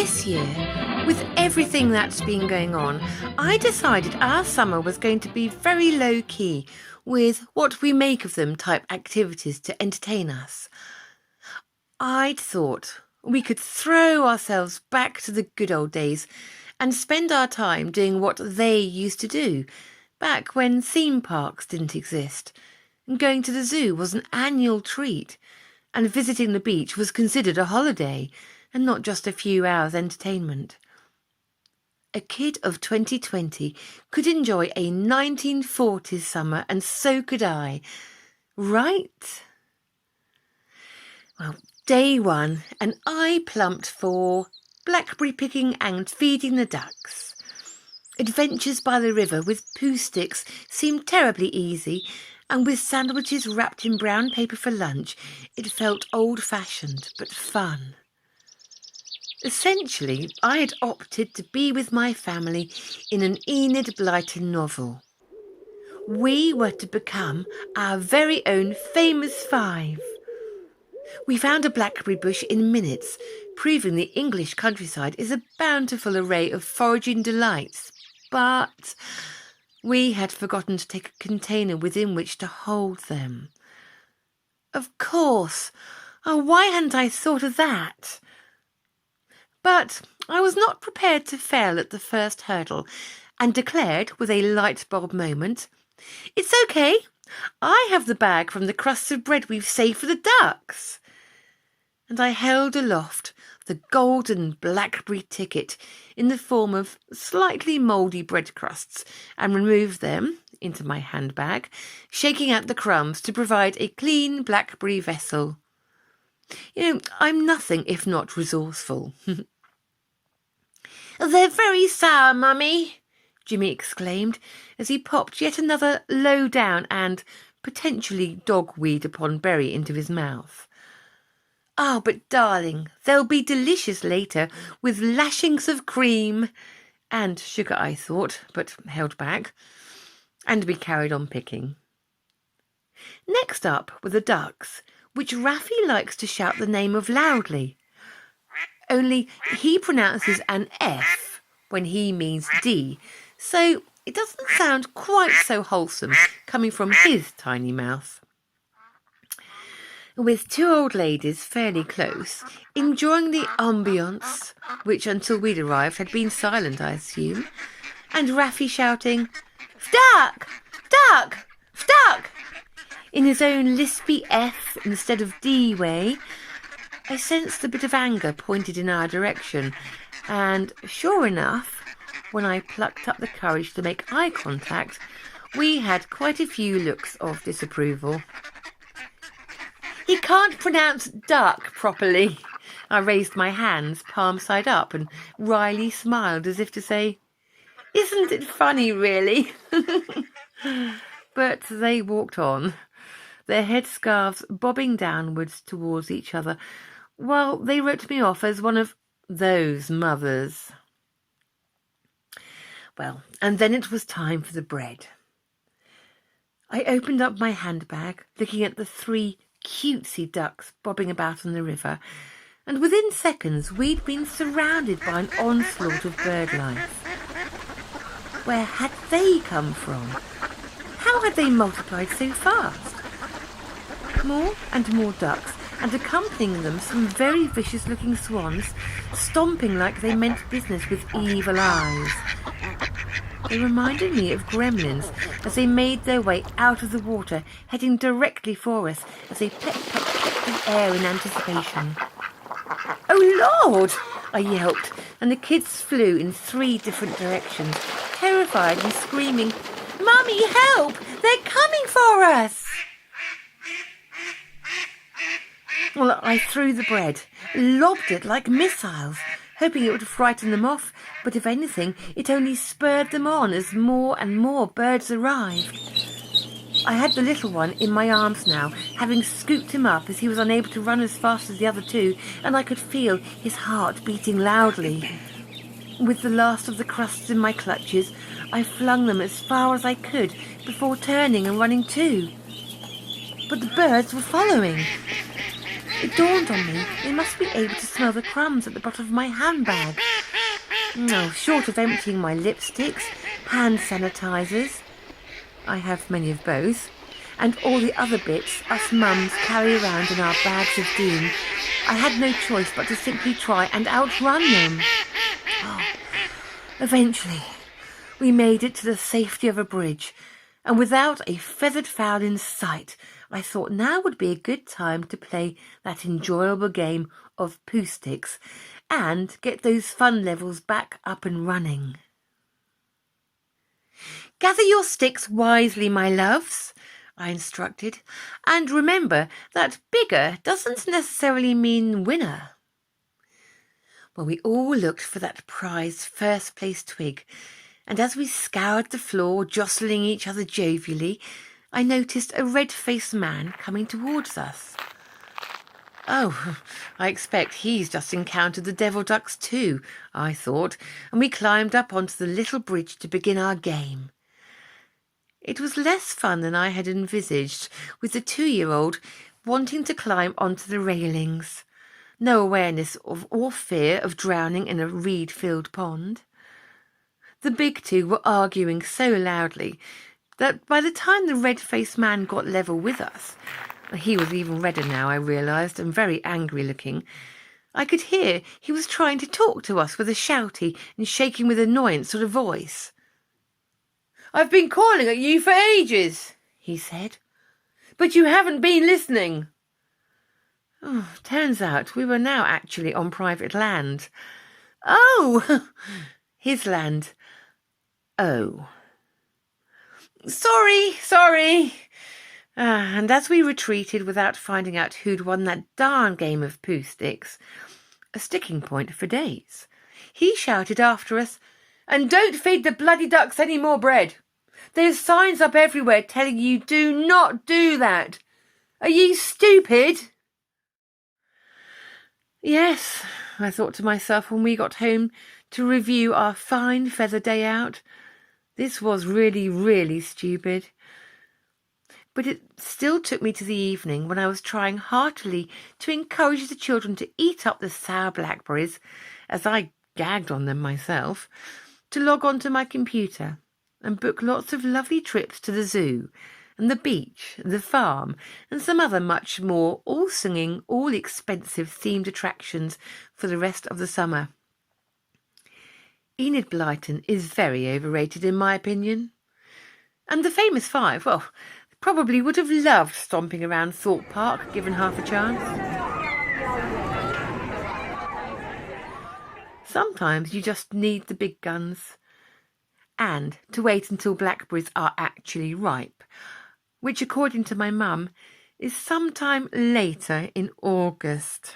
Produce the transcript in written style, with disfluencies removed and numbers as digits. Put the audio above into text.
this year, with everything that's been going on, I decided our summer was going to be very low-key, with what we make of them type activities to entertain us. I'd thought we could throw ourselves back to the good old days and spend our time doing what they used to do, back when theme parks didn't exist, and going to the zoo was an annual treat, and visiting the beach was considered a holiday and not just a few hours entertainment. A kid of 2020 could enjoy a 1940s summer, and so could I. Right? Well, day one, and I plumped for blackberry picking and feeding the ducks. Adventures by the river with poo sticks seemed terribly easy, and with sandwiches wrapped in brown paper for lunch, it felt old-fashioned but fun. Essentially, I had opted to be with my family in an Enid Blyton novel. We were to become our very own famous five. We found a blackberry bush in minutes, proving the English countryside is a bountiful array of foraging delights, but we had forgotten to take a container within which to hold them. Of course! Oh, why hadn't I thought of that? But I was not prepared to fail at the first hurdle, and declared with a light bulb moment, "It's okay, I have the bag from the crusts of bread we've saved for the ducks." And I held aloft the golden blackberry ticket in the form of slightly mouldy bread crusts and removed them into my handbag, shaking out the crumbs to provide a clean blackberry vessel. I'm nothing if not resourceful. "They're very sour, Mummy," Jimmy exclaimed as he popped yet another low-down and potentially dogweed upon berry into his mouth. "Oh, but darling, they'll be delicious later with lashings of cream," and sugar, I thought, but held back, and we carried on picking. Next up were the ducks, which Raffy likes to shout the name of loudly. Only he pronounces an F when he means D, so it doesn't sound quite so wholesome coming from his tiny mouth. With two old ladies fairly close, enjoying the ambience, which until we'd arrived had been silent, I assume, and Raffy shouting, "Duck! Duck! Duck!" in his own lispy F instead of D way, I sensed a bit of anger pointed in our direction, and sure enough, when I plucked up the courage to make eye contact, we had quite a few looks of disapproval. "He can't pronounce duck properly." I raised my hands, palm side up, and wryly smiled as if to say, "Isn't it funny, really?" But they walked on, their headscarves bobbing downwards towards each other, while they wrote me off as one of those mothers. Well, and then it was time for the bread. I opened up my handbag, looking at the three cutesy ducks bobbing about on the river, and within seconds we'd been surrounded by an onslaught of bird life. Where had they come from? How had they multiplied so fast? More and more ducks, and accompanying them some very vicious-looking swans, stomping like they meant business with evil eyes. They reminded me of gremlins as they made their way out of the water, heading directly for us as they pecked the air in anticipation. "Oh, Lord!" I yelped, and the kids flew in three different directions, terrified and screaming, "Mummy, help! They're coming for us!" Well, I threw the bread, lobbed it like missiles, hoping it would frighten them off, but if anything, it only spurred them on as more and more birds arrived. I had the little one in my arms now, having scooped him up as he was unable to run as fast as the other two, and I could feel his heart beating loudly. With the last of the crusts in my clutches, I flung them as far as I could before turning and running too. But the birds were following. It dawned on me they must be able to smell the crumbs at the bottom of my handbag. No, short of emptying my lipsticks, hand sanitizers, I have many of both, and all the other bits us mums carry around in our bags of doom, I had no choice but to simply try and outrun them. Oh, eventually, we made it to the safety of a bridge, and without a feathered fowl in sight, I thought now would be a good time to play that enjoyable game of poo sticks and get those fun levels back up and running. Gather your sticks wisely, my loves, I instructed, and remember that bigger doesn't necessarily mean winner. Well, we all looked for that prized first place twig, and as we scoured the floor, jostling each other jovially, I noticed a red-faced man coming towards us. Oh, I expect he's just encountered the devil ducks too, I thought, and we climbed up onto the little bridge to begin our game. It was less fun than I had envisaged, with the 2-year-old wanting to climb onto the railings. No awareness of or fear of drowning in a reed-filled pond. The big two were arguing so loudly that by the time the red-faced man got level with us, he was even redder now, I realised, and very angry looking, I could hear he was trying to talk to us with a shouty and shaking with annoyance sort of voice. "I've been calling at you for ages," he said, "but you haven't been listening." Oh, turns out we were now actually on private land. Oh, his land. Oh. Sorry. And as we retreated without finding out who'd won that darn game of poo sticks, a sticking point for days, he shouted after us, "And don't feed the bloody ducks any more bread. There's signs up everywhere telling you do not do that. Are you stupid?" Yes, I thought to myself when we got home to review our fine feather day out. This was really, really stupid. But it still took me to the evening when I was trying heartily to encourage the children to eat up the sour blackberries, as I gagged on them myself, to log on to my computer and book lots of lovely trips to the zoo and the beach and the farm and some other much more all-singing, all-expensive themed attractions for the rest of the summer. Enid Blyton is very overrated in my opinion. And the famous 5, well, probably would have loved stomping around Thorpe Park given half a chance. Sometimes you just need the big guns. And to wait until blackberries are actually ripe, which according to my mum is sometime later in August.